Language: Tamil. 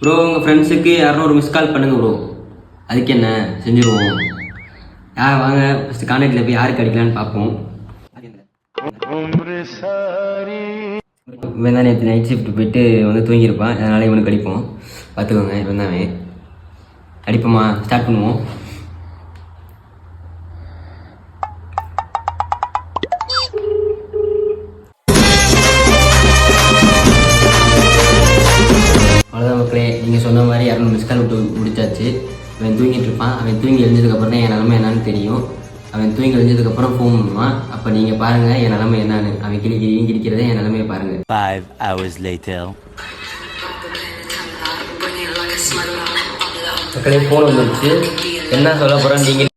ப்ரோ உங்கள் ஃப்ரெண்ட்ஸுக்கு 200 மிஸ் கால் பண்ணுங்க ப்ரோ. அதுக்கு என்ன செஞ்சுருவோம். வாங்க ஃபஸ்ட்டு கான்டாக்டில் போய் யாருக்கு அடிக்கலான்னு பார்ப்போம். இவன் தான் நேற்று நைட் ஷிஃப்ட் போயிட்டு வந்து தூங்கியிருப்பான், அதனால் இவனுக்கு அடிப்போம். பார்த்துக்கோங்க, இவன் தான் அடிப்போமா. ஸ்டார்ட் பண்ணுவோம். அவ்வளோதான் மக்களே, நீங்கள் சொன்ன மாதிரி 200 மிஸ் கால் விட்டு முடிச்சாச்சு. அவன் தூங்கிட்டு இருப்பான். அவன் தூங்கி எழுந்ததுக்கப்புறம் தான் என் நிலமை என்னன்னு தெரியும். அவன் தூங்கி எழுந்ததுக்கப்புறம் ஃபோன் பண்ணுவான். அப்போ நீங்கள் பாருங்கள் என் நிலமை என்னன்னு. அவன் கிழிக்கிறதே என் நிலமையை பாருங்கள். 5 hours later. மக்களே ஃபோன் வந்துருச்சு. என்ன சொல்ல போகிறேன்னு நீங்களே